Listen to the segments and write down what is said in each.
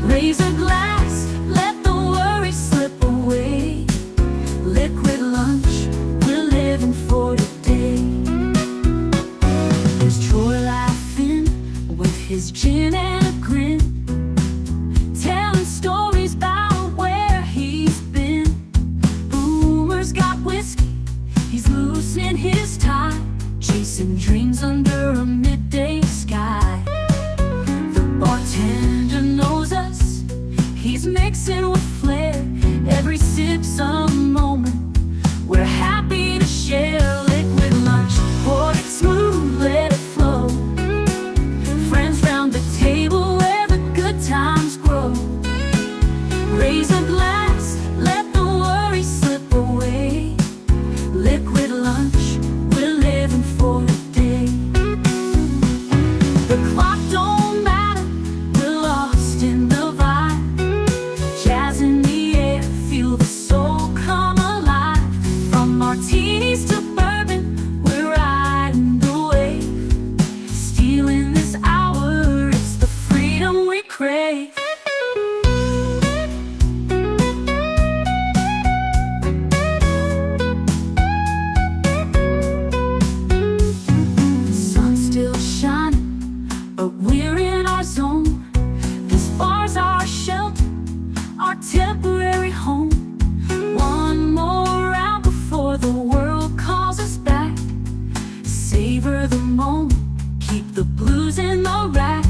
Raise a glass, let the worry slip away. Liquid lunch, we're living for today. There's Troy laughing with his gin and a grin, telling stories about where he's been. Boomer's got whiskey, he's loosening his tie, chasing dreams under a midday sky. The bartender knows us, he's mixing with flair. Every sip's a moment we're happy to share. Liquid lunch, pour it smooth, let it flow. Friends round the table where the good times grow. Raise a glass, let the worry slip away. Liquid lunch, we're living for today. The clock don't matter, we're lost in the vibe. Jazz in the air, feel the soul come alive. From martinis to bourbon, we're riding the wave. Stealing this hour, it's the freedom we crave. Sun's still shining, but we're in our zone. This bar's our shelter, our temporary home. One more round before the world calls us back. Savor the moment, keep the blues in the rack.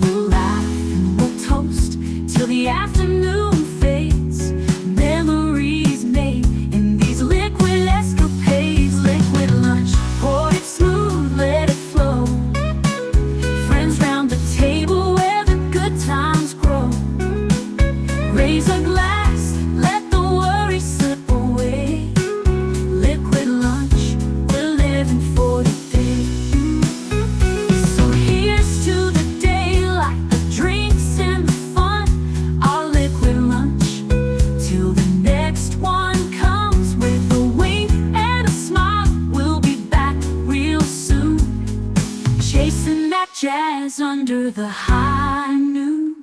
We'll laugh and we'll toast till the afternoon fades. Memories made in these liquid escapades. Liquid lunch, pour it smooth, let it flow. Friends round the table where the good times grow. Raise a glass, let the worry slip away. Liquid lunch, we're living for today. So here's to the daylight, the drinks and the fun. Our liquid lunch, till the next one comes. With a wink and a smile, we'll be back real soon. Chasing that jazz under the high noon.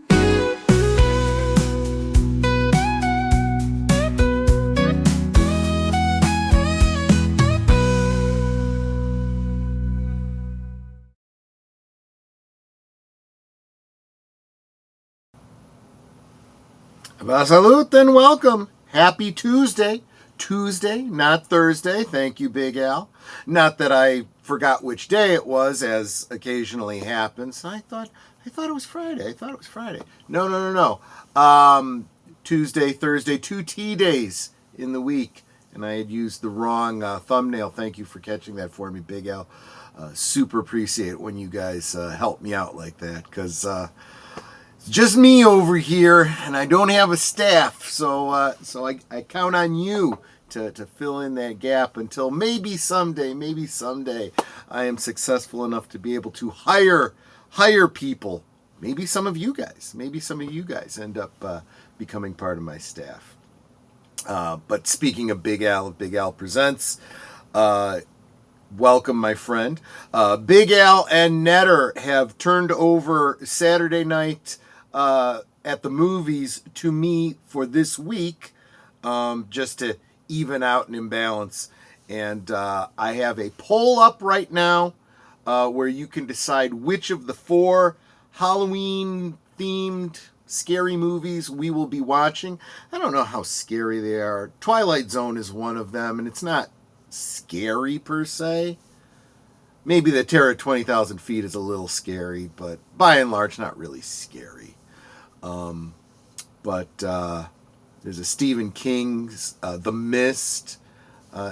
Salute and welcome. Happy Tuesday. Tuesday, not Thursday. Thank you, Big Al. Not that I forgot which day it was, as occasionally happens. I thought it was Friday. No. Tuesday, Thursday, 2 T days in the week. And I had used the wrong thumbnail. Thank you for catching that for me, Big Al. Super appreciate it when you guys help me out like that, because it's just me over here, and I don't have a staff, so I count on you to fill in that gap until maybe someday I am successful enough to be able to hire people. Maybe some of you guys end up becoming part of my staff. But speaking of Big Al, Big Al Presents, welcome, my friend. Big Al and Netter have turned over Saturday night at the movies to me for this week, just to even out an imbalance. And I have a poll up right now where you can decide which of the 4 Halloween-themed scary movies we will be watching. I don't know how scary they are. Twilight Zone is one of them, and it's not scary per se. Maybe The Terror at 20,000 Feet is a little scary, but by and large, not really scary. But there's a Stephen King's The Mist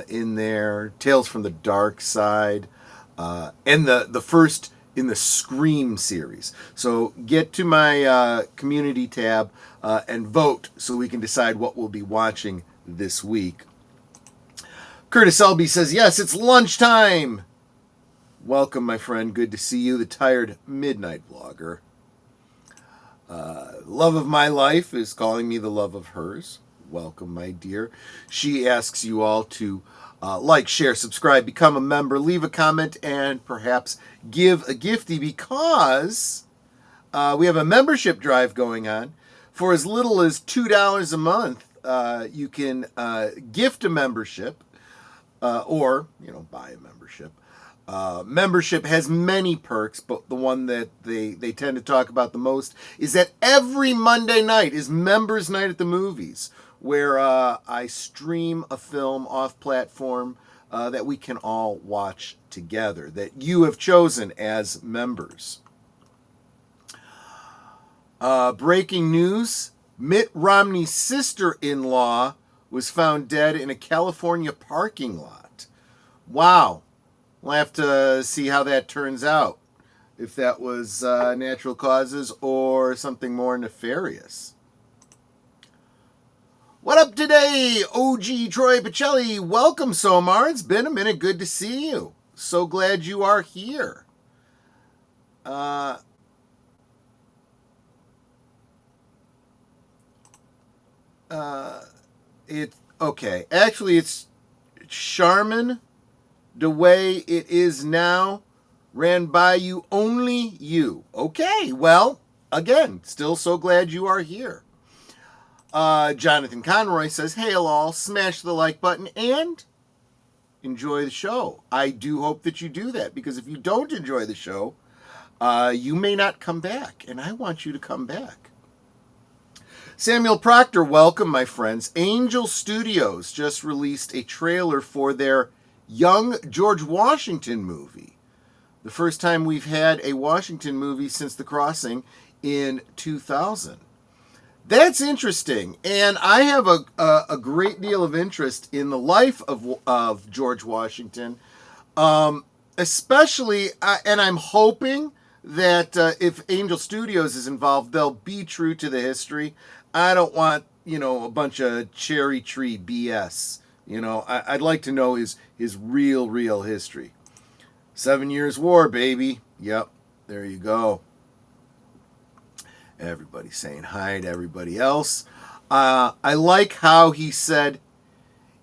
in there, Tales from the Dark Side, and the first in the Scream series. So get to my community tab and vote so we can decide what we'll be watching this week. Curtis Selby says, yes, it's lunchtime. Welcome, my friend. Good to see you, the tired midnight vlogger. Love of my life is calling me the love of hers. Welcome, my dear. She asks you all to like, share, subscribe, become a member, leave a comment, and perhaps give a gifty, because we have a membership drive going on For as little as $2 a month, you can gift a membership or, buy a membership. Membership has many perks, but the one that they tend to talk about the most is that every Monday night is Members Night at the Movies, where I stream a film off platform that we can all watch together, that you have chosen as members. Breaking news, Mitt Romney's sister-in-law was found dead in a California parking lot. Wow. We'll have to see how that turns out, if that was natural causes or something more nefarious. What up today, OG Troy Pacelli? Welcome, Somar. It's been a minute. Good to see you. So glad you are here. Okay. Actually, it's Charmin. The way it is now, ran by you, only you. Okay, well, again, still so glad you are here. Jonathan Conroy says, hail all, smash the like button, and enjoy the show. I do hope that you do that, because if you don't enjoy the show, you may not come back, and I want you to come back. Samuel Procter, welcome, my friends. Angel Studios just released a trailer for their Young George Washington movie. The first time we've had a Washington movie since The Crossing in 2000. That's interesting, and I have a great deal of interest in the life of George Washington, especially, and I'm hoping that if Angel Studios is involved, they'll be true to the history. I don't want, a bunch of cherry tree BS. I'd like to know his real history. 7 Years' War, baby. Yep, there you go. Everybody saying hi to everybody else. I like how he said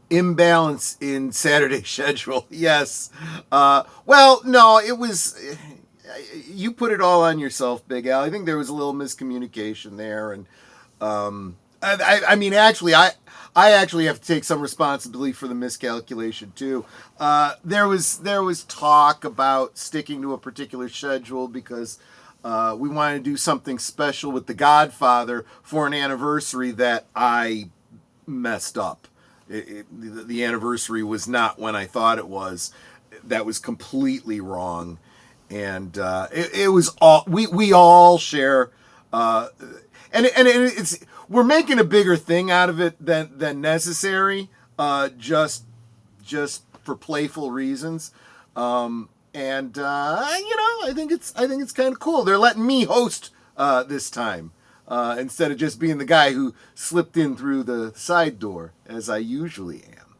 imbalance in Saturday schedule. Yes. Well, no, it was... You put it all on yourself, Big Al. I think there was a little miscommunication there, and I mean, actually, I actually have to take some responsibility for the miscalculation too. There was talk about sticking to a particular schedule because we wanted to do something special with The Godfather for an anniversary that I messed up. The anniversary was not when I thought it was. That was completely wrong, and it was all we all share. And it's we're making a bigger thing out of it than necessary, just for playful reasons. I think it's kind of cool. They're letting me host this time instead of just being the guy who slipped in through the side door as I usually am.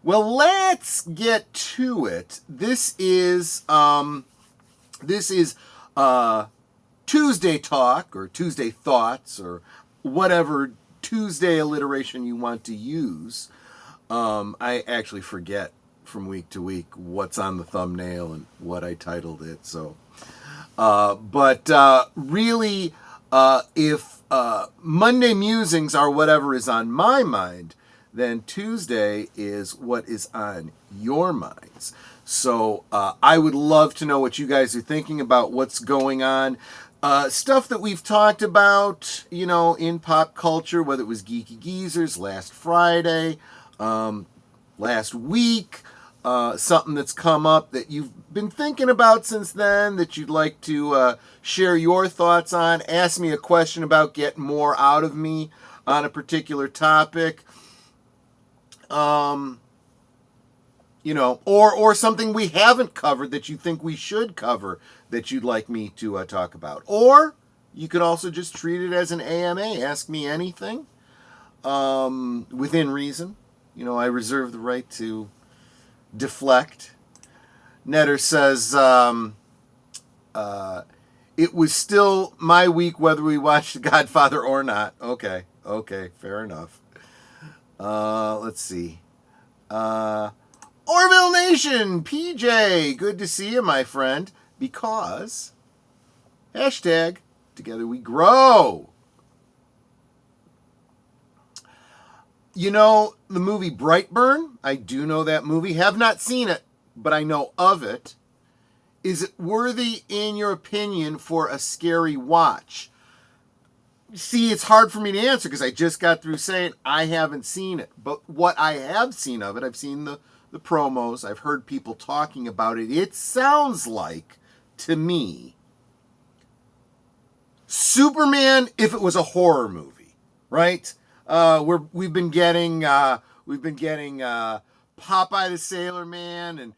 Well, let's get to it. This is Tuesday Talk or Tuesday Thoughts or whatever Tuesday alliteration you want to use. I actually forget from week to week what's on the thumbnail and what I titled it. So, really, if Monday musings are whatever is on my mind, then Tuesday is what is on your minds. So I would love to know what you guys are thinking about what's going on. Stuff that we've talked about, in pop culture, whether it was Geeky Geezers last Friday, last week, something that's come up that you've been thinking about since then that you'd like to share your thoughts on. Ask me a question about getting more out of me on a particular topic. Or something we haven't covered that you think we should cover that you'd like me to talk about. Or you could also just treat it as an AMA. Ask me anything within reason. I reserve the right to deflect. Netter says, it was still my week whether we watched The Godfather or not. Okay, fair enough. Let's see. Orville Nation, PJ, good to see you, my friend, because # Together We Grow. You know the movie Brightburn? I do know that movie. Have not seen it, but I know of it. Is it worthy, in your opinion, for a scary watch? See, it's hard for me to answer because I just got through saying I haven't seen it. But what I have seen of it, I've seen the promos. I've heard people talking about it. It sounds like, to me, Superman if it was a horror movie, right? We've been getting Popeye the Sailor Man and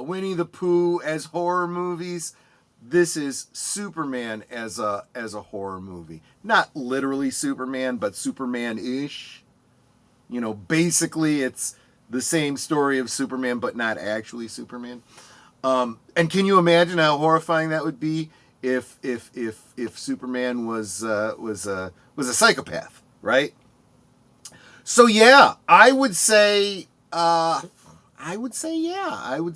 Winnie the Pooh as horror movies. This is Superman as a horror movie. Not literally Superman, but Superman-ish. You know, basically it's the same story of Superman, but not actually Superman. And can you imagine how horrifying that would be if Superman was a psychopath, right? So yeah, I would say yeah. I would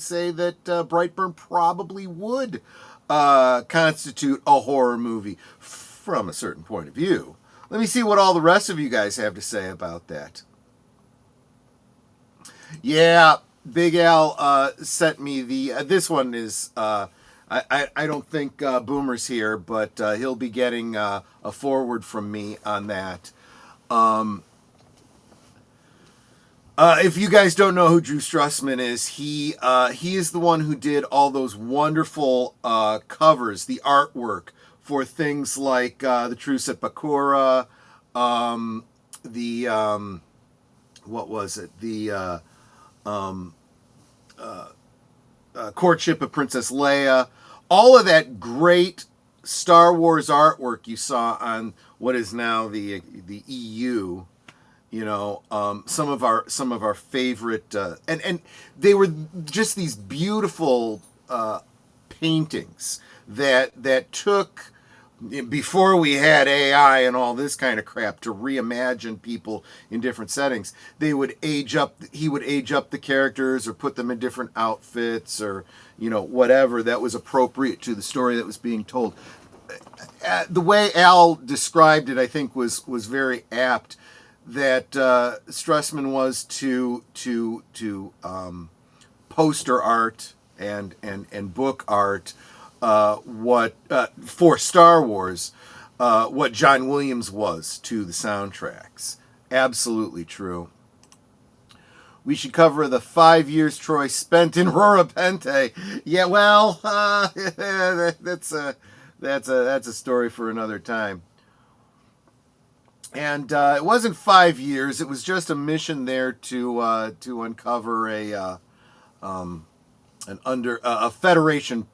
say that Brightburn probably would constitute a horror movie from a certain point of view. Let me see what all the rest of you guys have to say about that. Yeah, Big Al sent me the. This one is. I don't think Boomer's here, but he'll be getting a forward from me on that. If you guys don't know who Drew Strussman is, he is the one who did all those wonderful covers, the artwork for things like The Truce at Bakura, what was it? The Courtship of Princess Leia. All of that great Star Wars artwork you saw on what is now the EU. You know, some of our favorite, and they were just these beautiful paintings that took, before we had AI and all this kind of crap to reimagine people in different settings. He would age up the characters or put them in different outfits or, you know, whatever that was appropriate to the story that was being told. The way Al described it, I think, was very apt. That Strussman was to poster art and book art what for Star Wars what John Williams was to the soundtracks. Absolutely true. We should cover the 5 years Troy spent in Rorapente. Yeah, well, that's a story for another time. And it wasn't 5 years. It was just a mission there to uncover a Federation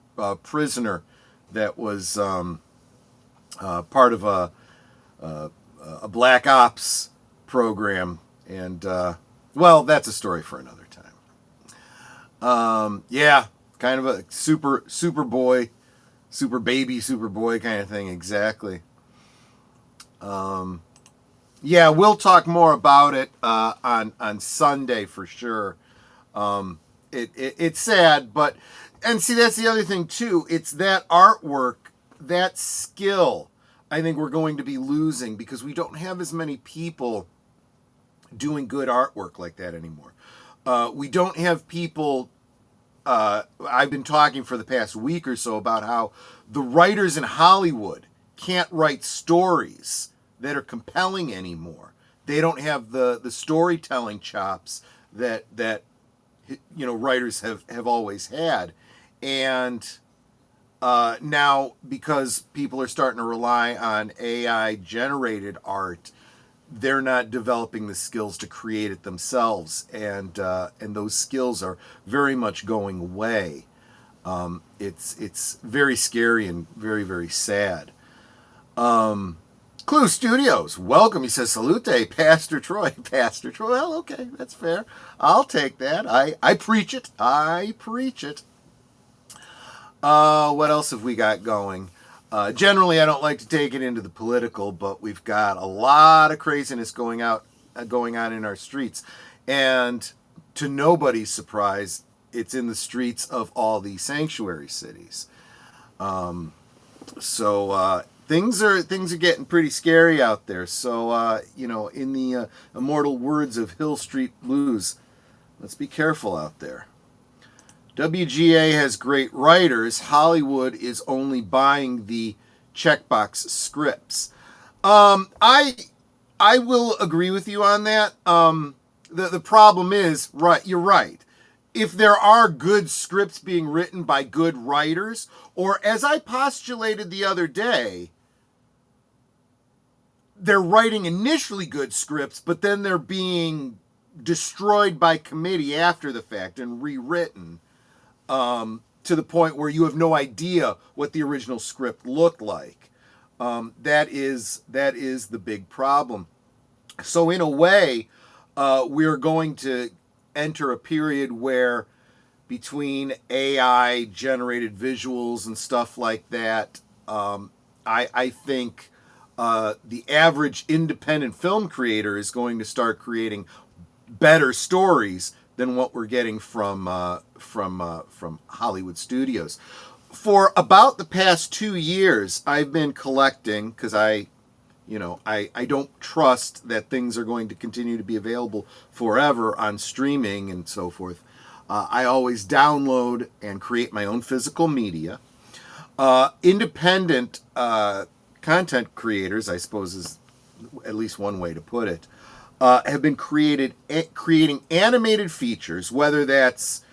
prisoner that was part of a Black Ops program. And well, that's a story for another time. Yeah, kind of a super boy, super baby, super boy kind of thing. Exactly. Yeah, we'll talk more about it on Sunday for sure. It's sad, but, and see, that's the other thing too. It's that artwork, that skill, I think we're going to be losing because we don't have as many people doing good artwork like that anymore. We don't have people. I've been talking for the past week or so about how the writers in Hollywood can't write stories that are compelling anymore. They don't have the storytelling chops that you know writers have always had, and now because people are starting to rely on AI generated art, they're not developing the skills to create it themselves, and those skills are very much going away. It's very scary and very, very sad. Clue Studios, welcome. He says, salute, Pastor Troy. Pastor Troy, well, okay, that's fair. I'll take that. I preach it. I preach it. What else have we got going? Generally, I don't like to take it into the political, but we've got a lot of craziness going on in our streets. And to nobody's surprise, it's in the streets of all these sanctuary cities. So things are getting pretty scary out there. So in the immortal words of Hill Street Blues, let's be careful out there. WGA has great writers. Hollywood is only buying the checkbox scripts. I will agree with you on that. The problem is, right, you're right. If there are good scripts being written by good writers, or as I postulated the other day, they're writing initially good scripts, but then they're being destroyed by committee after the fact and rewritten to the point where you have no idea what the original script looked like. That is the big problem. So in a way, we're going to enter a period where between AI generated visuals and stuff like that, I think the average independent film creator is going to start creating better stories than what we're getting from Hollywood studios. For about the past 2 years, I've been collecting, because I don't trust that things are going to continue to be available forever on streaming and so forth. I always download and create my own physical media. Independent content creators, I suppose is at least one way to put it, have been creating animated features, whether that's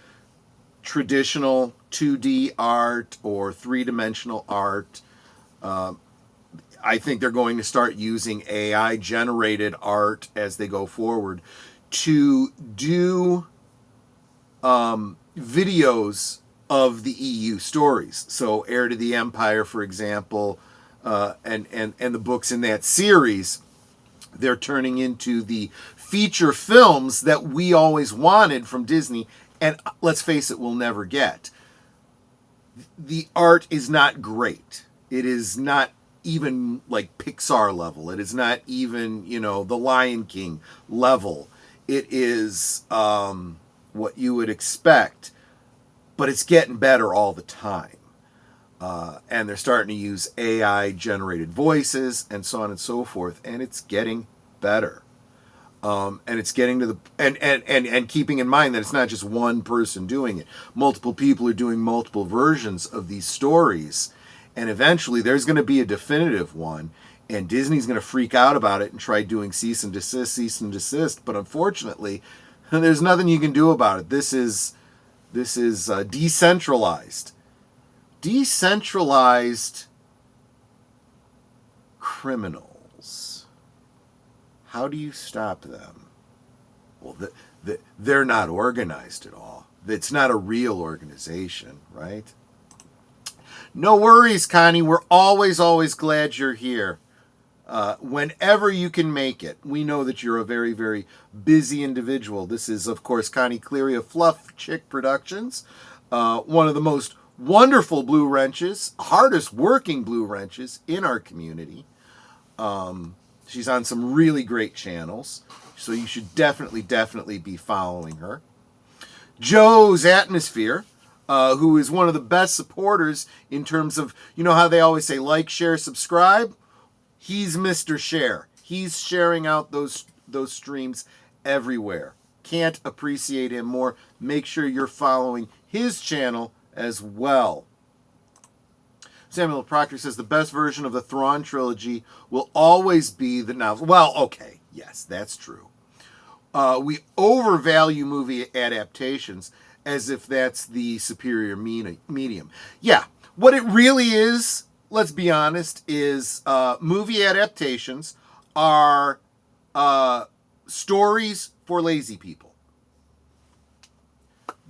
traditional 2D art or three-dimensional art. I think they're going to start using AI-generated art as they go forward to do videos of the EU stories. So Heir to the Empire, for example, and the books in that series, they're turning into the feature films that we always wanted from Disney, and let's face it, we'll never get. The art is not great. It is not even like Pixar level. It is not even, the Lion King level. It is what you would expect, but it's getting better all the time. And they're starting to use AI generated voices and so on and so forth, and it's getting better. And it's getting to the and keeping in mind that it's not just one person doing it. Multiple people are doing multiple versions of these stories, and eventually there's going to be a definitive one, and Disney's going to freak out about it and try doing cease and desist. But unfortunately, there's nothing you can do about it. This is decentralized. Decentralized criminals. How do you stop them? Well, they're not organized at all. It's not a real organization, right? No worries, Connie. We're always glad you're here. Whenever you can make it. We know that you're a very, very busy individual. This is, of course, Connie Cleary of Fluff Chick Productions. One of the most wonderful blue wrenches, hardest working blue wrenches in our community. She's on some really great channels, so you should definitely be following her. Joe's Atmosphere, who is one of the best supporters in terms of, how they always say like, share, subscribe. He's Mr. Share. He's sharing out those streams everywhere. Can't appreciate him more. Make sure you're following his channel as well. Samuel Procter says the best version of the Thrawn trilogy will always be the novel. Well, okay, yes, that's true. We overvalue movie adaptations as if that's the superior medium. Yeah, what it really is, let's be honest, is movie adaptations are stories for lazy people.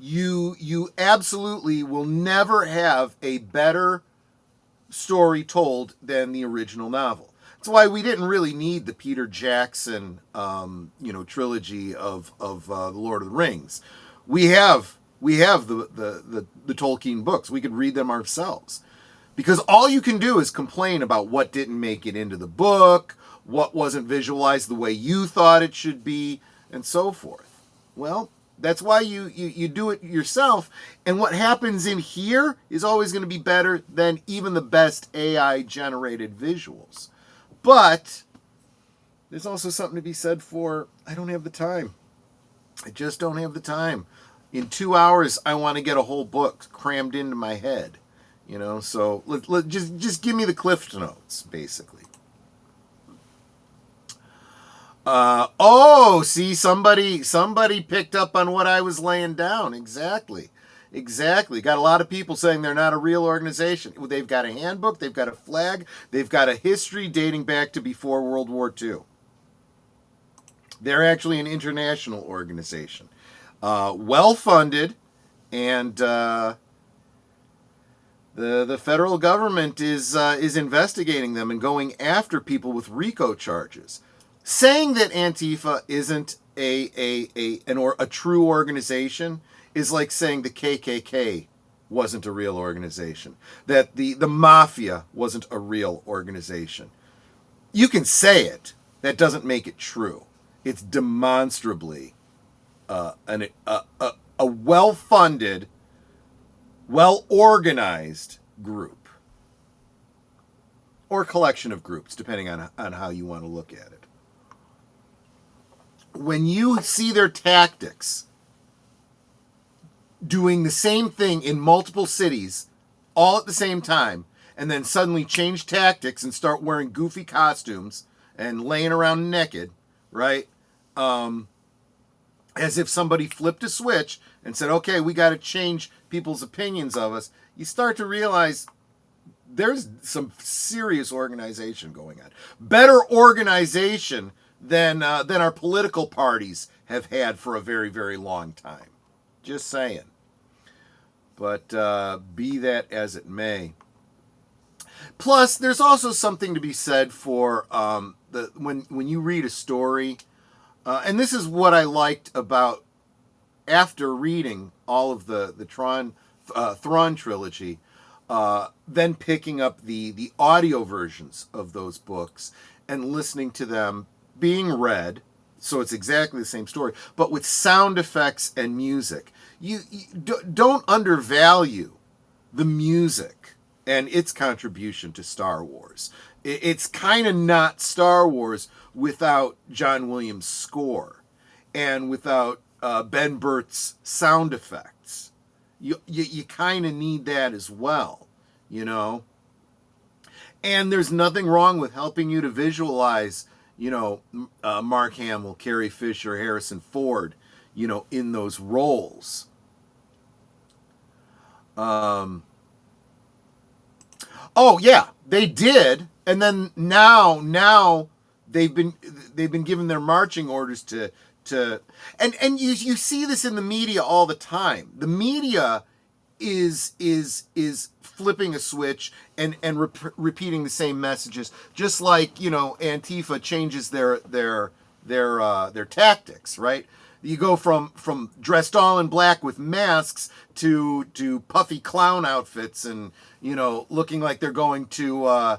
You absolutely will never have a better story told than the original novel. That's why we didn't really need the Peter Jackson, trilogy of the Lord of the Rings. We have the Tolkien books. We could read them ourselves, because all you can do is complain about what didn't make it into the book, what wasn't visualized the way you thought it should be, and so forth. Well, That's why you do it yourself. And what happens in here is always going to be better than even the best AI-generated visuals. But there's also something to be said for, I don't have the time. I just don't have the time. In 2 hours, I want to get a whole book crammed into my head. So just give me the Cliff Notes, basically. See, somebody picked up on what I was laying down. Exactly. Got a lot of people saying they're not a real organization. They've got a handbook, they've got a flag, they've got a history dating back to before World War II. They're actually an international organization. Well-funded, and the federal government is investigating them and going after people with RICO charges. Saying that Antifa isn't a true organization is like saying the KKK wasn't a real organization, that the mafia wasn't a real organization. You can say it. That doesn't make it true. It's demonstrably a well-funded, well-organized group, or collection of groups, depending on how you want to look at it. When you see their tactics doing the same thing in multiple cities all at the same time, and then suddenly change tactics and start wearing goofy costumes and laying around naked, right? As if somebody flipped a switch and said, okay, we got to change people's opinions of us, you start to realize there's some serious organization going on. Better organization than our political parties have had for a very, very long time. Just saying. But be that as it may. Plus, there's also something to be said for when you read a story, and this is what I liked about after reading all of the Thrawn trilogy, then picking up the audio versions of those books and listening to them being read, so it's exactly the same story, but with sound effects and music. You don't undervalue the music and its contribution to Star Wars. It's kind of not Star Wars without John Williams' score and without Ben Burtt's sound effects. You kind of need that as well, And there's nothing wrong with helping you to visualize, Mark Hamill, Carrie Fisher, Harrison Ford, in those roles. Oh yeah, they did, and then now they've been given their marching orders to and you see this in the media all the time. The media is flipping a switch and repeating the same messages, just like Antifa changes their tactics, right? You go from dressed all in black with masks to puffy clown outfits and looking like they're going to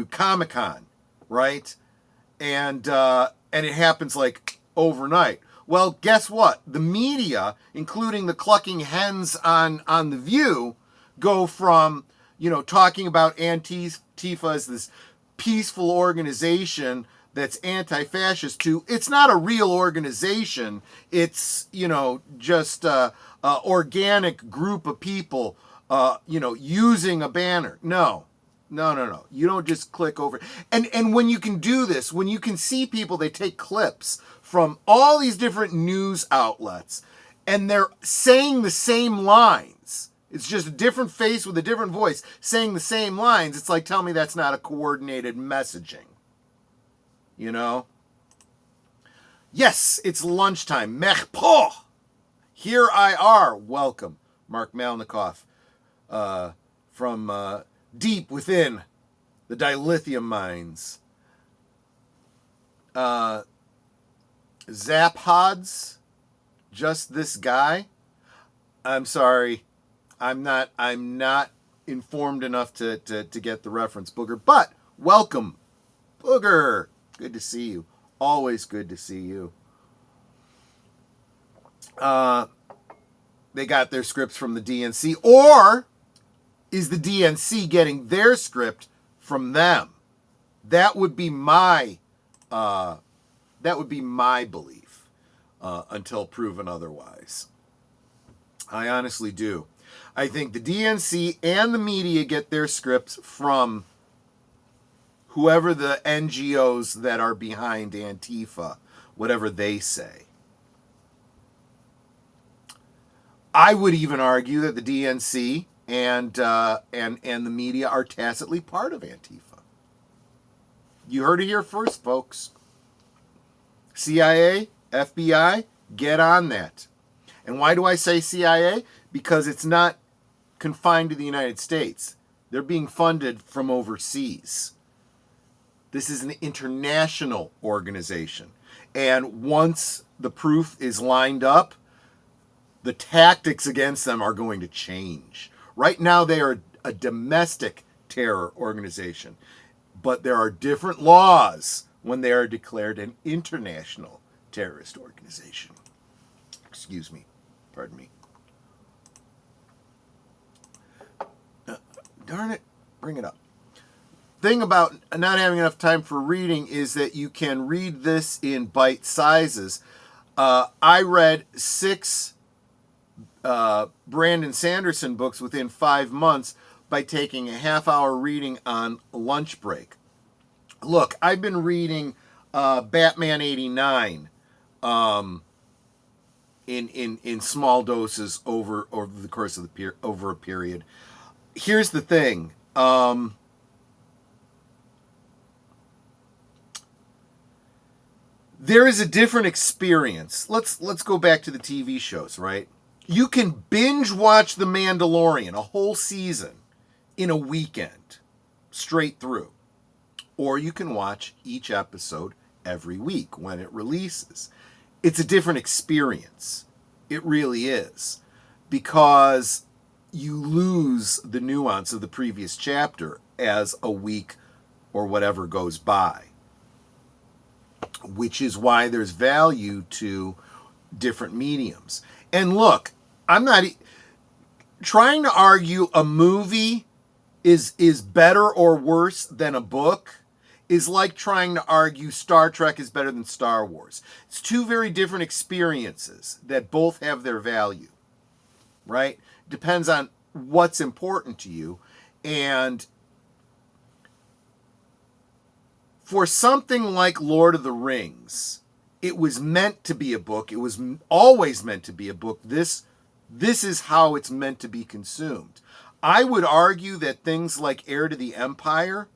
Comic-Con, right? And it happens like overnight. Well, guess what? The media, including the clucking hens on The View, go from talking about Antifa as this peaceful organization that's anti-fascist to it's not a real organization. It's just a organic group of people using a banner. No. You don't just click over. And when you can do this, when you can see people, they take clips from all these different news outlets and they're saying the same lines. It's just a different face with a different voice saying the same lines. It's like, tell me that's not a coordinated messaging. Yes, it's lunchtime. Mechpo! Here I are. Welcome, Mark Malnikoff, from deep within the dilithium mines. Zappods, just this guy. I'm sorry, I'm not informed enough to get the reference, Booger. But welcome, Booger. Good to see you. Always good to see you. they got their scripts from the DNC, or is the DNC getting their script from them? That would be my belief until proven otherwise. I honestly do. I think the DNC and the media get their scripts from whoever the NGOs that are behind Antifa, whatever they say. I would even argue that the DNC and the media are tacitly part of Antifa. You heard it here first, folks. CIA, FBI, get on that. And why do I say CIA? Because it's not confined to the United States. They're being funded from overseas. This is an international organization. And once the proof is lined up, the tactics against them are going to change. Right now, they are a domestic terror organization. But there are different laws when they are declared an international terrorist organization. Excuse me. Pardon me. Darn it. Bring it up. Thing about not having enough time for reading is that you can read this in bite sizes. I read 6 Brandon Sanderson books within 5 months by taking a half-hour reading on lunch break. Look, I've been reading Batman 89 in small doses over the course of over a period. Here's the thing. There is a different experience. Let's go back to the TV shows, right? You can binge watch The Mandalorian, a whole season, in a weekend, straight through. Or you can watch each episode every week when it releases. It's a different experience. It really is. Because you lose the nuance of the previous chapter as a week or whatever goes by. Which is why there's value to different mediums. And look, I'm not trying to argue a movie is better or worse than a book is like trying to argue Star Trek is better than Star Wars. It's two very different experiences that both have their value, right? Depends on what's important to you. And for something like Lord of the Rings, it was meant to be a book. It was always meant to be a book. This is how it's meant to be consumed. I would argue that things like Heir to the Empire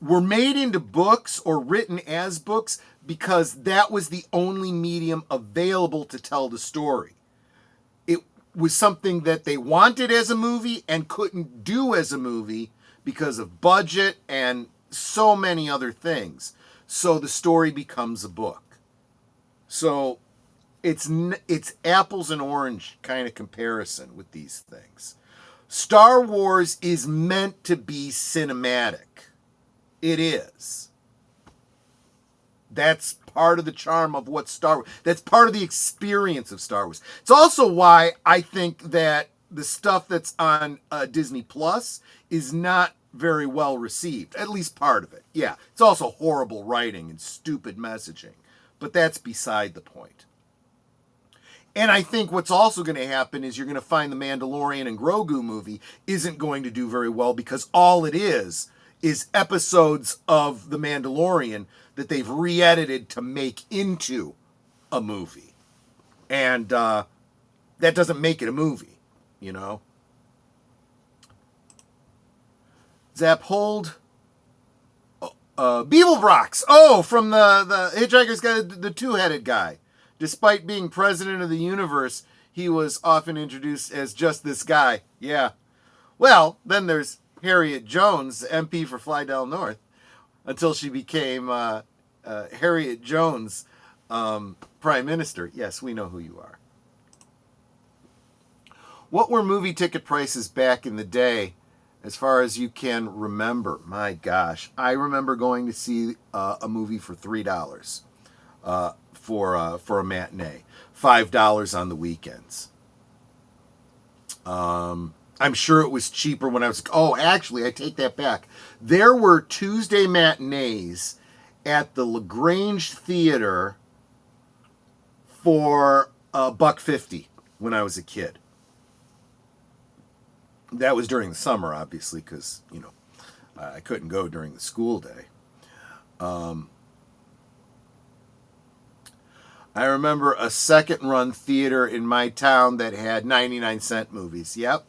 were made into books or written as books because that was the only medium available to tell the story. It was something that they wanted as a movie and couldn't do as a movie because of budget and so many other things. So the story becomes a book. So it's apples and orange kind of comparison with these things. Star Wars is meant to be cinematic. It is. That's part of the charm of what Star Wars. That's part of the experience of Star Wars. It's also why I think that the stuff that's on Disney Plus is not very well received. At least part of it. Yeah. It's also horrible writing and stupid messaging. But that's beside the point. And I think what's also going to happen is you're going to find the Mandalorian and Grogu movie isn't going to do very well because all it is episodes of The Mandalorian that they've re-edited to make into a movie. And that doesn't make it a movie, you know? Zaphold. Beeblebrox. Oh, from the Hitchhiker's Guide, the two-headed guy. Despite being president of the universe, he was often introduced as just this guy. Yeah. Well, then there's Harriet Jones, MP for Flydell North, until she became Harriet Jones, Prime Minister. Yes, we know who you are. What were movie ticket prices back in the day, as far as you can remember? My gosh, I remember going to see a movie for $3. for a matinee. $5 on the weekends. I'm sure it was cheaper when I was... Oh, actually, I take that back. There were Tuesday matinees at the LaGrange Theater for $1.50 when I was a kid. That was during the summer, obviously, because, you know, I couldn't go during the school day. I remember a second-run theater in my town that had 99-cent movies. Yep.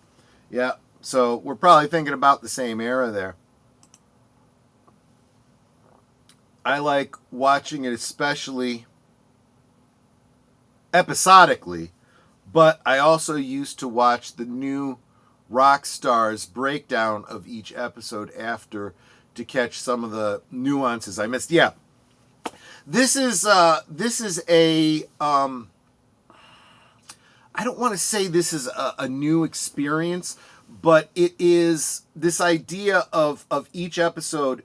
So we're probably thinking about the same era there. I like watching it especially episodically, but I also used to watch the new rock stars breakdown of each episode after to catch some of the nuances I missed. Yeah. This is a I don't want to say this is a new experience, but it is this idea of each episode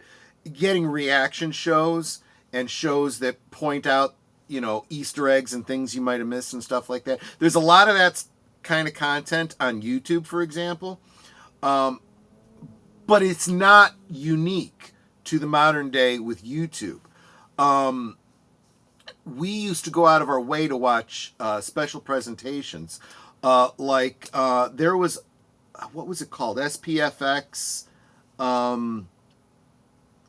getting reaction shows and shows that point out, you know, Easter eggs and things you might have missed and stuff like that. There's a lot of that kind of content on YouTube, for example, but it's not unique to the modern day with YouTube. We used to go out of our way to watch special presentations. There was, what was it called? SPFX, The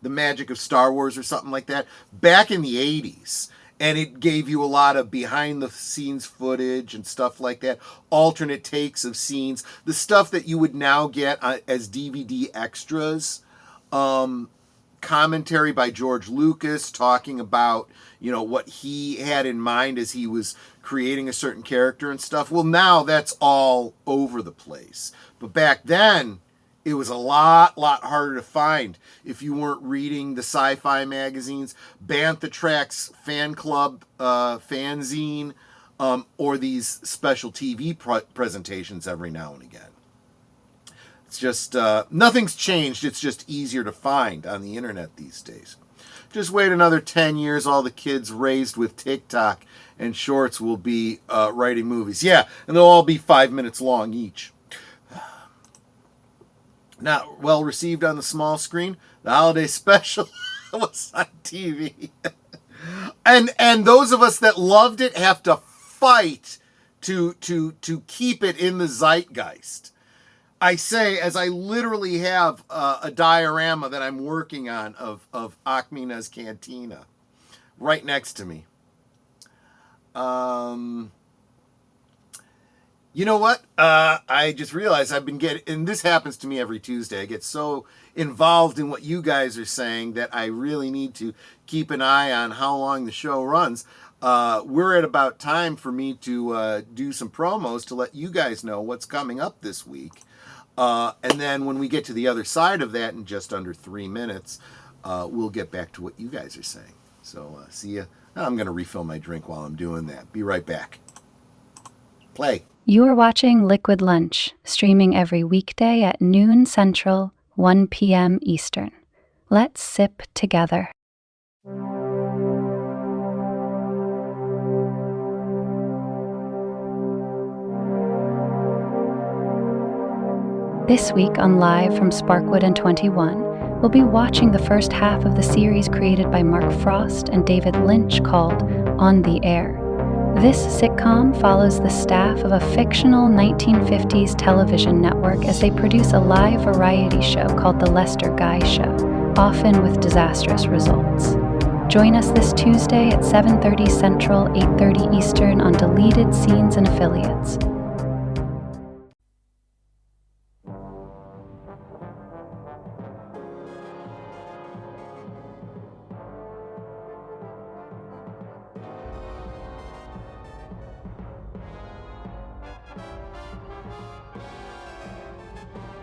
Magic of Star Wars or something like that, back in the 80s. And it gave you a lot of behind-the-scenes footage and stuff like that, alternate takes of scenes, the stuff that you would now get as DVD extras. Commentary by George Lucas talking about, you know, what he had in mind as he was creating a certain character and stuff. Well, now that's all over the place. But back then, it was a lot harder to find if you weren't reading the sci-fi magazines, Bantha Tracks fan club fanzine, or these special TV presentations every now and again. It's just, nothing's changed. It's just easier to find on the internet these days. Just wait another 10 years, all the kids raised with TikTok and shorts will be writing movies. Yeah, and they'll all be 5 minutes long each. Not well received on the small screen. The holiday special was on TV. and those of us that loved it have to fight to keep it in the zeitgeist. I say, as I literally have a diorama that I'm working on of Ackmina's Cantina right next to me. You know what? I just realized I've been getting, and this happens to me every Tuesday, I get so involved in what you guys are saying that I really need to keep an eye on how long the show runs. We're at about time for me to do some promos to let you guys know what's coming up this week. And then when we get to the other side of that in just under 3 minutes, we'll get back to what you guys are saying. So see ya. I'm going to refill my drink while I'm doing that. Be right back. Play. You're watching Liquid Lunch, streaming every weekday at noon Central, 1 p.m. Eastern. Let's sip together. This week on Live from Sparkwood and 21, we'll be watching the first half of the series created by Mark Frost and David Lynch called On the Air. This sitcom follows the staff of a fictional 1950s television network as they produce a live variety show called The Lester Guy Show, often with disastrous results. Join us this Tuesday at 7:30 Central, 8:30 Eastern on Deleted Scenes and Affiliates.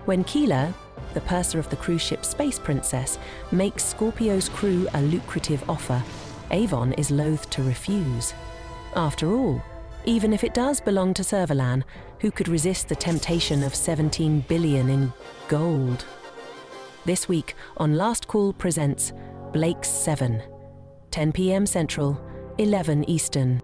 When Keela, the purser of the cruise ship Space Princess, makes Scorpio's crew a lucrative offer, Avon is loath to refuse. After all, even if it does belong to Servalan, who could resist the temptation of 17 billion in gold? This week on Last Call presents Blake's 7, 10 p.m. Central, 11 Eastern.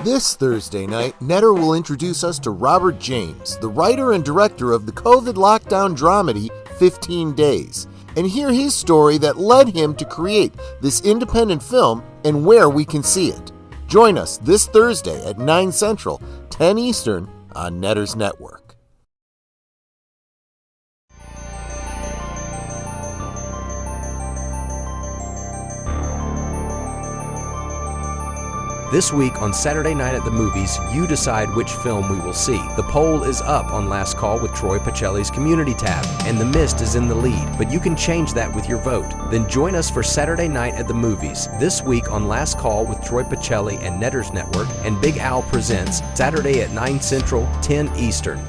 This Thursday night, Netter will introduce us to Robert James, the writer and director of the COVID lockdown dramedy 15 Days, and hear his story that led him to create this independent film and where we can see it. Join us this Thursday at 9 Central, 10 Eastern on Netter's Network. This week on Saturday Night at the Movies, you decide which film we will see. The poll is up on Last Call with Troy Pacelli's Community tab, and The Mist is in the lead, but you can change that with your vote. Then join us for Saturday Night at the Movies, this week on Last Call with Troy Pacelli and Netter's Network, and Big Al Presents, Saturday at 9 Central, 10 Eastern.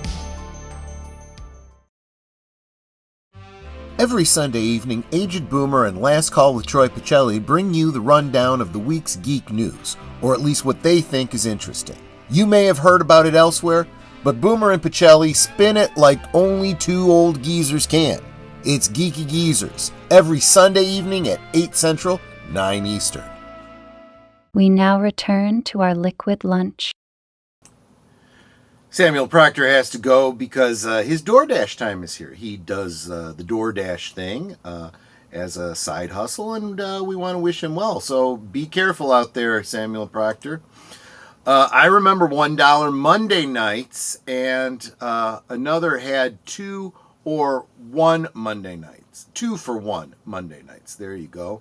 Every Sunday evening, Aged Boomer and Last Call with Troy Pacelli bring you the rundown of the week's geek news, or at least what they think is interesting. You may have heard about it elsewhere, but Boomer and Pacelli spin it like only two old geezers can. It's Geeky Geezers, every Sunday evening at 8 Central, 9 Eastern. We now return to our liquid lunch. Samuel Procter has to go because his DoorDash time is here. He does the DoorDash thing as a side hustle, and we want to wish him well. So be careful out there, Samuel Procter. I remember $1 Monday nights, and another had 2 or 1 Monday nights. 2 for 1 Monday nights. There you go.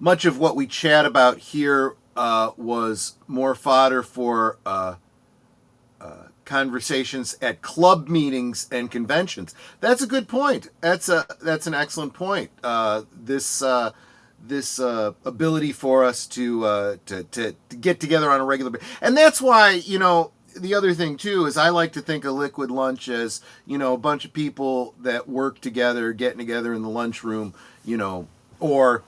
Much of what we chat about here was more fodder for conversations at club meetings and conventions. That's a good point. That's an excellent point. This ability for us to get together on a regular basis, and that's why, the other thing too is I like to think of liquid lunch as, a bunch of people that work together, getting together in the lunchroom, or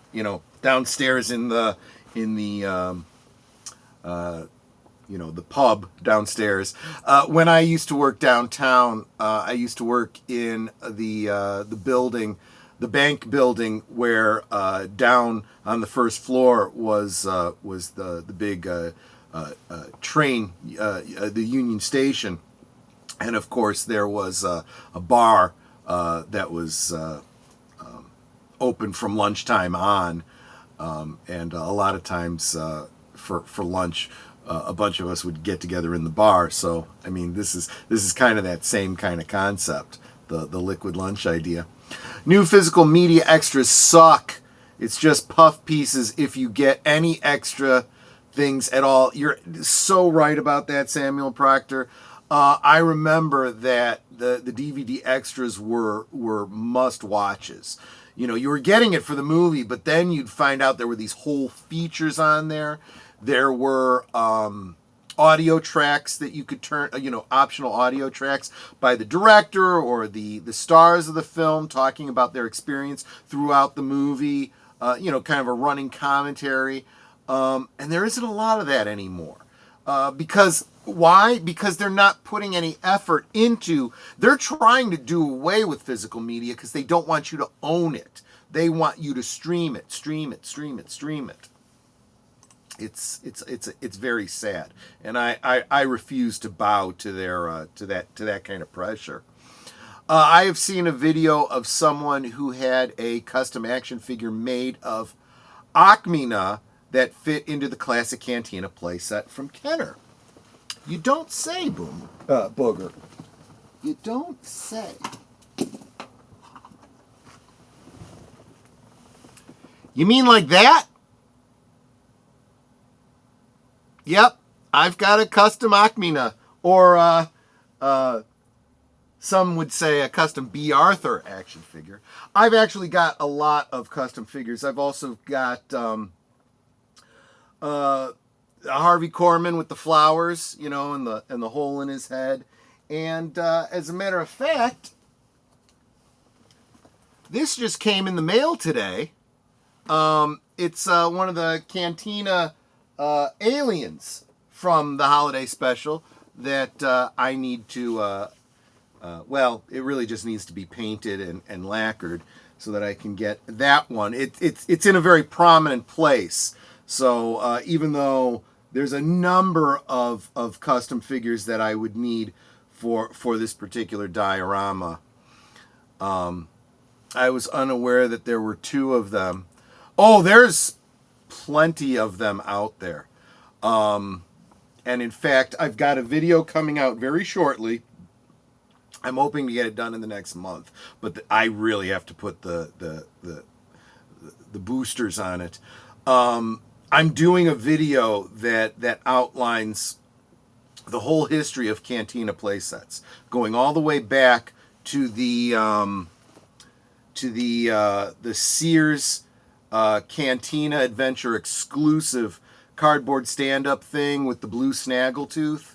downstairs in the the pub downstairs. When I used to work downtown, I used to work in the building, the bank building, where down on the first floor was the big train, the Union Station, and of course there was a bar that was open from lunchtime on. And a lot of times for lunch, a bunch of us would get together in the bar. So, I mean, this is kind of that same kind of concept, the liquid lunch idea. New physical media extras suck. It's just puff pieces if you get any extra things at all. You're so right about that, Samuel Procter. I remember that the DVD extras were must-watches. You were getting it for the movie, but then you'd find out there were these whole features on there. There were audio tracks that you could turn, optional audio tracks by the director or the stars of the film talking about their experience throughout the movie, kind of a running commentary. And there isn't a lot of that anymore. Because why? Because they're not putting any effort into, they're trying to do away with physical media because they don't want you to own it. They want you to stream it. It's very sad, and I refuse to bow to their to that kind of pressure. I have seen a video of someone who had a custom action figure made of Achmina that fit into the classic Cantina playset from Kenner. You don't say, Booger. You don't say. You mean like that? Yep, I've got a custom Achmina, or some would say a custom B. Arthur action figure. I've actually got a lot of custom figures. I've also got a Harvey Korman with the flowers, and the hole in his head. And as a matter of fact, this just came in the mail today. It's one of the Cantina aliens from the holiday special that I need to, it really just needs to be painted and lacquered. so that I can get that one. It's in a very prominent place. So even though there's a number of custom figures that I would need for this particular diorama, I was unaware that there were 2 of them. Oh, there's plenty of them out there. And in fact, I've got a video coming out very shortly. I'm hoping to get it done in the next month, but I really have to put the boosters on it. I'm doing a video that outlines the whole history of Cantina playsets, going all the way back to the Sears Cantina Adventure exclusive cardboard stand-up thing with the blue snaggletooth,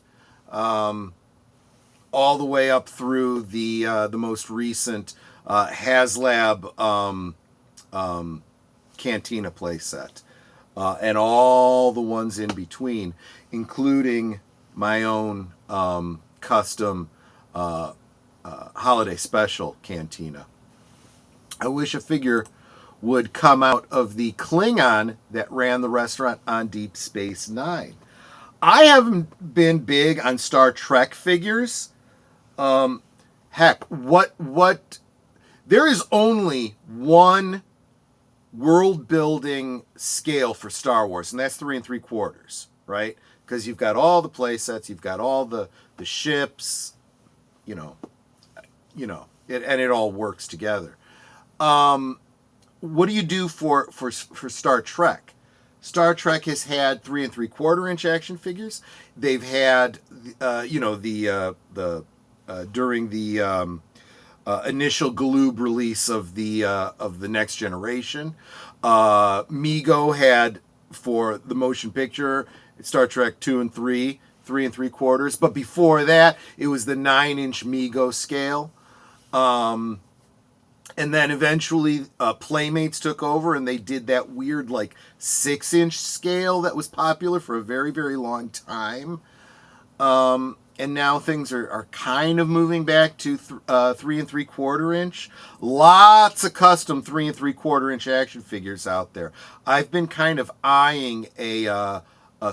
all the way up through the most recent HasLab Cantina playset, and all the ones in between, including my own custom holiday special Cantina. I wish a figure would come out of the Klingon that ran the restaurant on Deep Space Nine. I haven't been big on Star Trek figures. Heck, what? There is only one world-building scale for Star Wars, and that's 3 3/4, right? Because you've got all the play sets, you've got all the ships, and it all works together. What do you do for Star Trek? Star Trek has had 3 3/4 action figures. They've had, during the initial Galoob release of the Next Generation, Mego had, for the motion picture, Star Trek 2 and 3, 3 3/4. But before that, it was the 9-inch Mego scale. And then eventually Playmates took over, and they did that weird 6-inch scale that was popular for a very, very long time. And now things are kind of moving back to 3 3/4. Lots of custom 3 3/4 action figures out there. I've been kind of eyeing a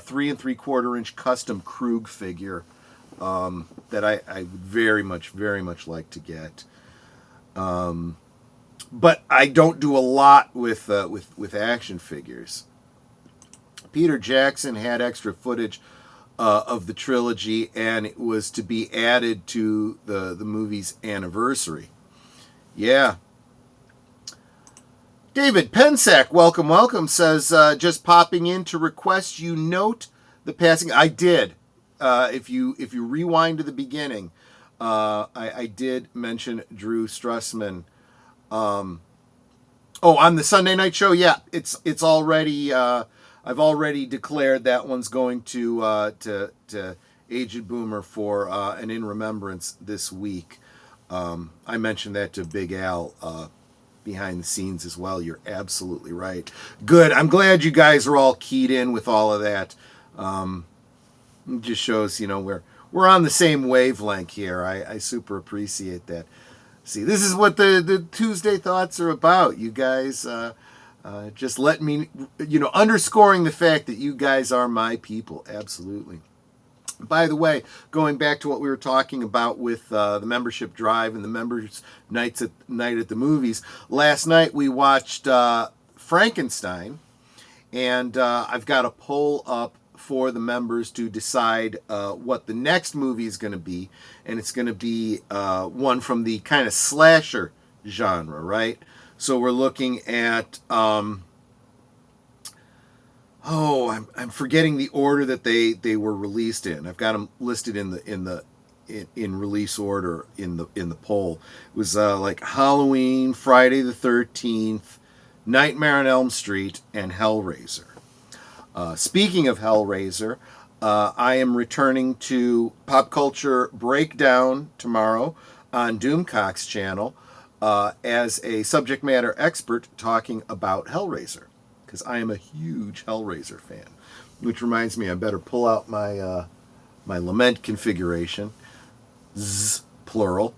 3 3/4 custom Krug figure that I would very much like to get. But I don't do a lot with action figures. Peter Jackson had extra footage of the trilogy, and it was to be added to the movie's anniversary. Yeah. David Pensack, welcome, says, just popping in to request you note the passing. I did. If you rewind to the beginning, I did mention Drew Strussman. On the Sunday night show, yeah, it's already. I've already declared that one's going to Aged Boomer for an in remembrance this week. I mentioned that to Big Al behind the scenes as well. You're absolutely right. Good. I'm glad you guys are all keyed in with all of that. It just shows, we're on the same wavelength here. I super appreciate that. See, this is what the Tuesday Thoughts are about. You guys just let me, underscoring the fact that you guys are my people. Absolutely. By the way, going back to what we were talking about with the membership drive and the members' night at the movies, last night we watched Frankenstein, and I've got a poll up for the members to decide what the next movie is going to be, and it's going to be one from the kind of slasher genre, right? So we're looking at I'm forgetting the order that they were released in. I've got them listed in release order in the poll. It was like Halloween, Friday the 13th, Nightmare on Elm Street, and Hellraiser. Speaking of Hellraiser, I am returning to Pop Culture Breakdown tomorrow on Doomcock's channel as a subject matter expert talking about Hellraiser, because I am a huge Hellraiser fan. Which reminds me, I better pull out my my lament configuration, Z plural,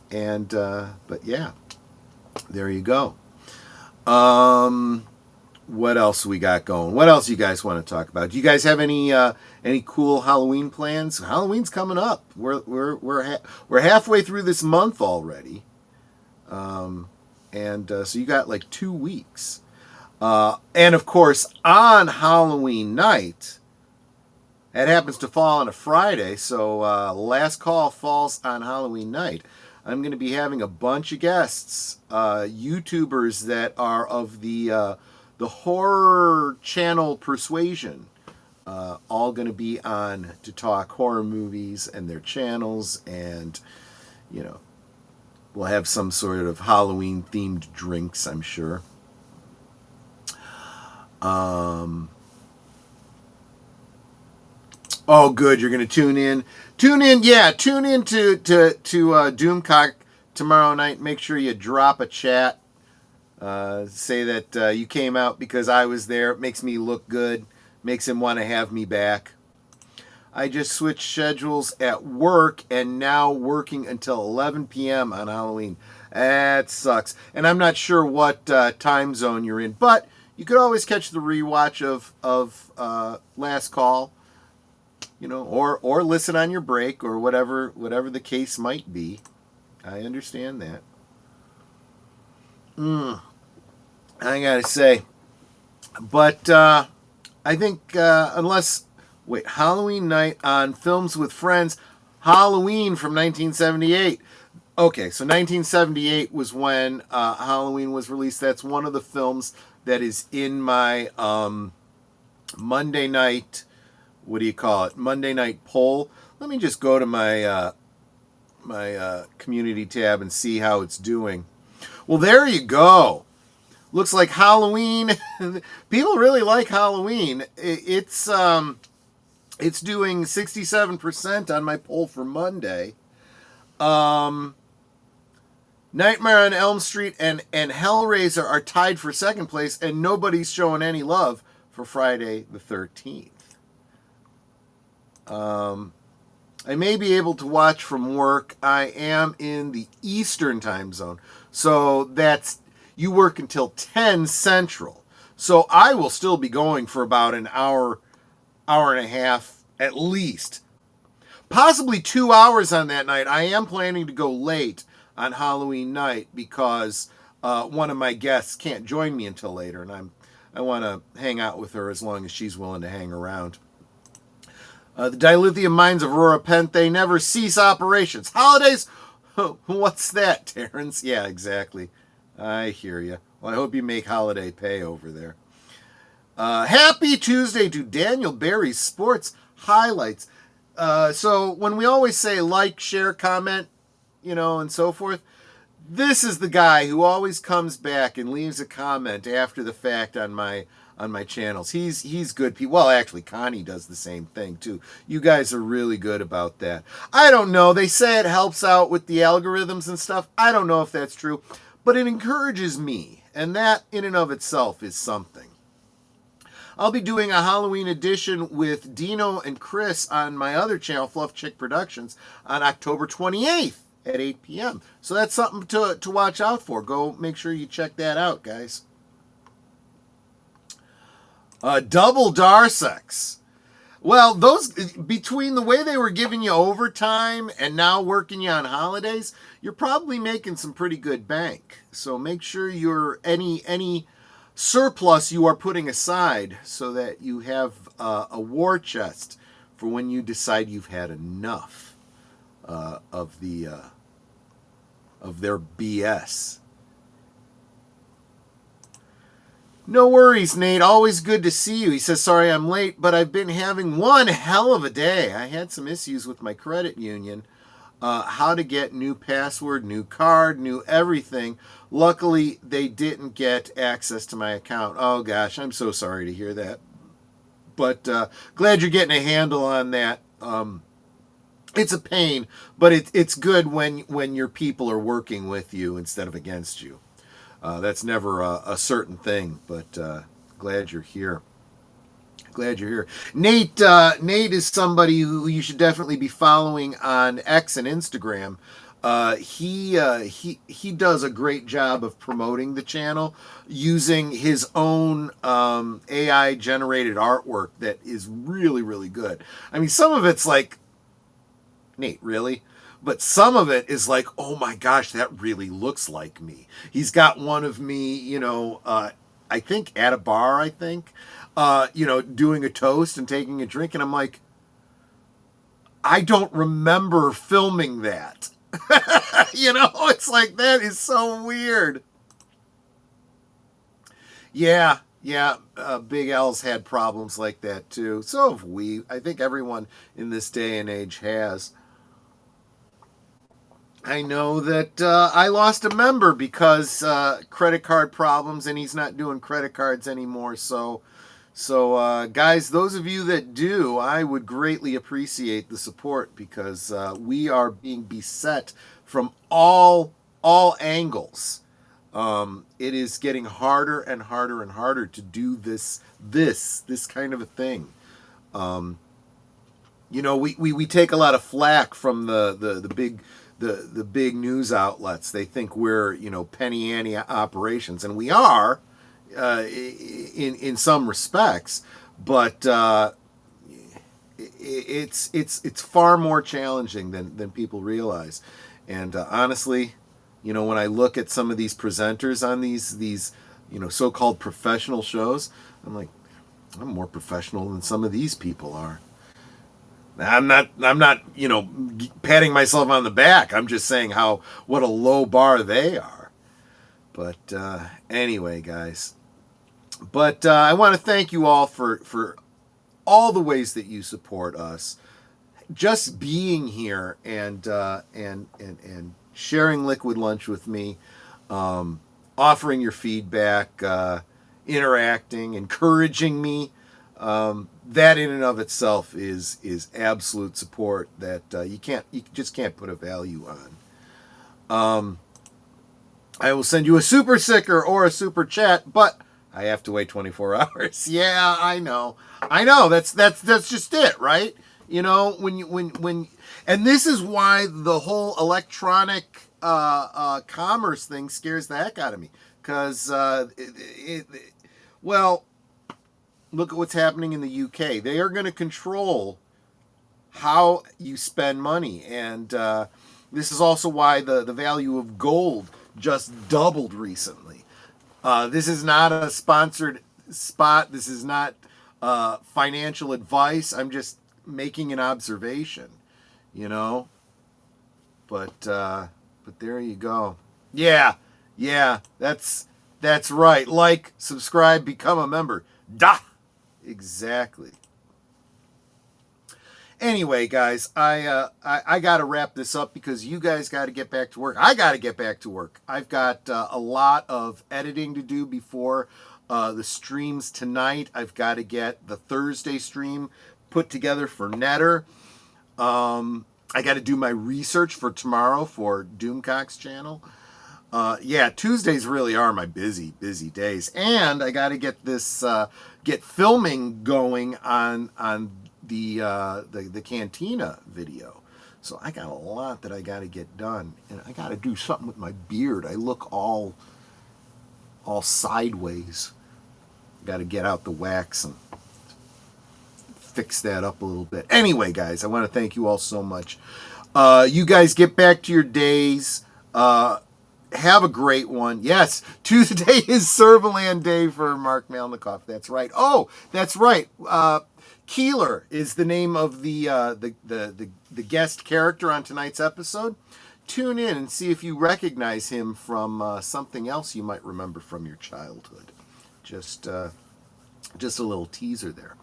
But yeah, there you go. What else we got going? What else you guys want to talk about? Do you guys have any cool Halloween plans? Halloween's coming up. We're halfway through this month already, so you got like 2 weeks. And of course, on Halloween night, it happens to fall on a Friday, so last call falls on Halloween night. I'm going to be having a bunch of guests, YouTubers that are of the horror channel persuasion, all going to be on to talk horror movies and their channels, and we'll have some sort of Halloween themed drinks, I'm sure. Oh, good. You're going to tune in. Tune in to Doomcock tomorrow night. Make sure you drop a chat. Say that you came out because I was there. It makes me look good. Makes him want to have me back. I just switched schedules at work and now working until 11 p.m. on Halloween. That sucks. And I'm not sure what time zone you're in, but you could always catch the rewatch of Last Call. Or listen on your break, or whatever the case might be. I understand that. I gotta say, but I think Halloween night on Films with Friends, Halloween from 1978. Okay, so 1978 was when Halloween was released. That's one of the films that is in my Monday night. What do you call it? Monday night poll. Let me just go to my my community tab and see how it's doing. Well, there you go. Looks like Halloween. People really like Halloween. It's doing 67% on my poll for Monday. Nightmare on Elm Street and Hellraiser are tied for second place, and nobody's showing any love for Friday the 13th. I may be able to watch from work. I am in the Eastern time zone. So that's, you work until 10 Central. So I will still be going for about an hour and a half at least. Possibly 2 hours on that night. I am planning to go late on Halloween night because one of my guests can't join me until later, and I want to hang out with her as long as she's willing to hang around. The dilithium mines of Aurora Pent, they never cease operations. Holidays? What's that, Terrence? Yeah, exactly. I hear you. Well, I hope you make holiday pay over there. Happy Tuesday to Daniel Barry's Sports Highlights. So when we always say like, share, comment, and so forth, this is the guy who always comes back and leaves a comment after the fact on my channels. He's good. Well, actually, Connie does the same thing too. You guys are really good about that. I don't know. They say it helps out with the algorithms and stuff. I don't know if that's true, but it encourages me, and that in and of itself is something. I'll be doing a Halloween edition with Dino and Chris on my other channel, Fluff Chick Productions, on October 28th at 8 p.m. So that's something to watch out for. Go make sure you check that out, guys. Double Darsex. Well, those, between the way they were giving you overtime and now working you on holidays, you're probably making some pretty good bank. So make sure you're any surplus you are putting aside so that you have a war chest for when you decide you've had enough of their BS. No worries, Nate. Always good to see you. He says, sorry I'm late, but I've been having one hell of a day. I had some issues with my credit union. How to get new password, new card, new everything. Luckily, they didn't get access to my account. Oh, gosh, I'm so sorry to hear that. But glad you're getting a handle on that. It's a pain, but it's good when your people are working with you instead of against you. That's never a certain thing, but glad you're here. Glad you're here. Nate is somebody who you should definitely be following on X and Instagram. He does a great job of promoting the channel using his own AI generated artwork that is really, really good. I mean, some of it's like, Nate, really? But some of it is like, oh my gosh, that really looks like me. He's got one of me, I think at a bar, doing a toast and taking a drink. And I'm like, I don't remember filming that. It's like, that is so weird. Yeah, Big L's had problems like that too. So have we. I think everyone in this day and age has. I know that I lost a member because credit card problems, and he's not doing credit cards anymore. So guys, those of you that do, I would greatly appreciate the support, because we are being beset from all angles. It is getting harder and harder and harder to do this kind of a thing. We take a lot of flack from the big news outlets. They think we're, penny ante operations, and we are in some respects, but it's far more challenging than people realize. And honestly, when I look at some of these presenters on these so-called professional shows, I'm like, I'm more professional than some of these people are. I'm not, patting myself on the back. I'm just saying what a low bar they are. But anyway, guys. But I want to thank you all for all the ways that you support us. Just being here and sharing liquid lunch with me, offering your feedback, interacting, encouraging me. That in and of itself is absolute support that you just can't put a value on. I will send you a super sticker or a super chat, but I have to wait 24 hours. Yeah, I know. That's just it, right? When and this is why the whole electronic commerce thing scares the heck out of me, because look at what's happening in the UK. They are going to control how you spend money. And this is also why the value of gold just doubled recently. This is not a sponsored spot. This is not financial advice. I'm just making an observation, But there you go. Yeah, that's right. Like, subscribe, become a member. Exactly. Anyway, guys, I got to wrap this up because you guys got to get back to work. I got to get back to work. I've got a lot of editing to do before the streams tonight. I've got to get the Thursday stream put together for Netter. I got to do my research for tomorrow for Doomcock's channel. Tuesdays really are my busy days, and I got to get this get filming going on the Cantina video. So I got a lot that I got to get done, and I got to do something with my beard. I look all sideways. Got to get out the wax and fix that up a little bit. Anyway, guys, I want to thank you all so much. You guys get back to your days. Have a great one. Yes, Tuesday is Servalan Day for Mark Malnikoff. That's right. Oh, that's right. Keeler is the name of the guest character on tonight's episode. Tune in and see if you recognize him from something else you might remember from your childhood. Just a little teaser there.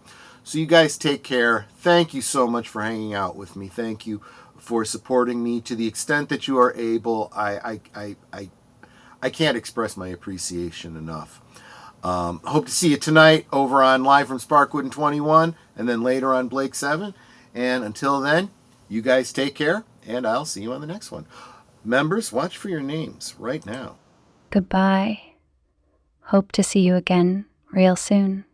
So you guys take care. Thank you so much for hanging out with me. Thank you for supporting me to the extent that you are able. I can't express my appreciation enough. Hope to see you tonight over on Live from Sparkwood in 21, and then later on Blake 7. And until then, you guys take care, and I'll see you on the next one. Members, watch for your names right now. Goodbye. Hope to see you again real soon.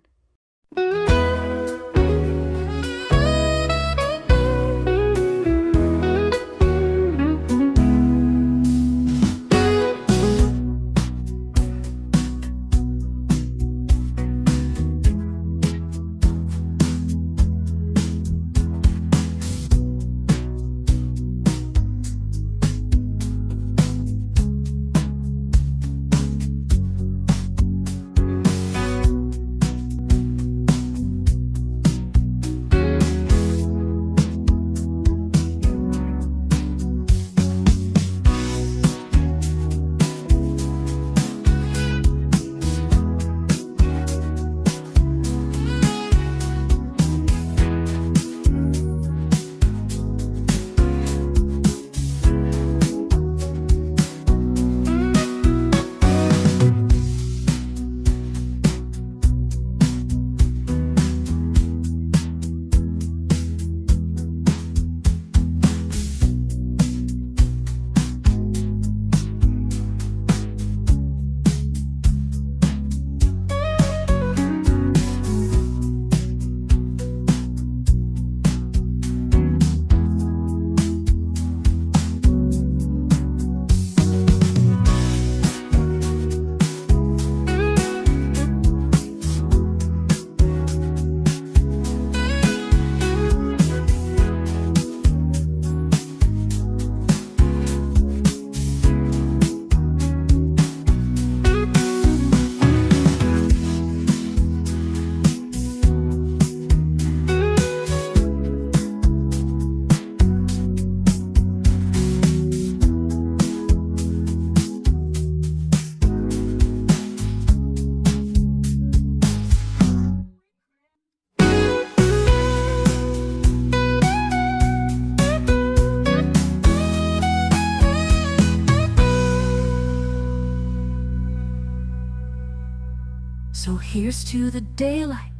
here's to the daylight,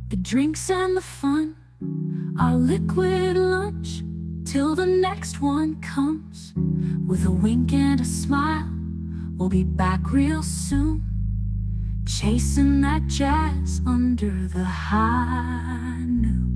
the drinks and the fun, our liquid lunch till the next one comes. With a wink and a smile, we'll be back real soon, chasing that jazz under the high noon.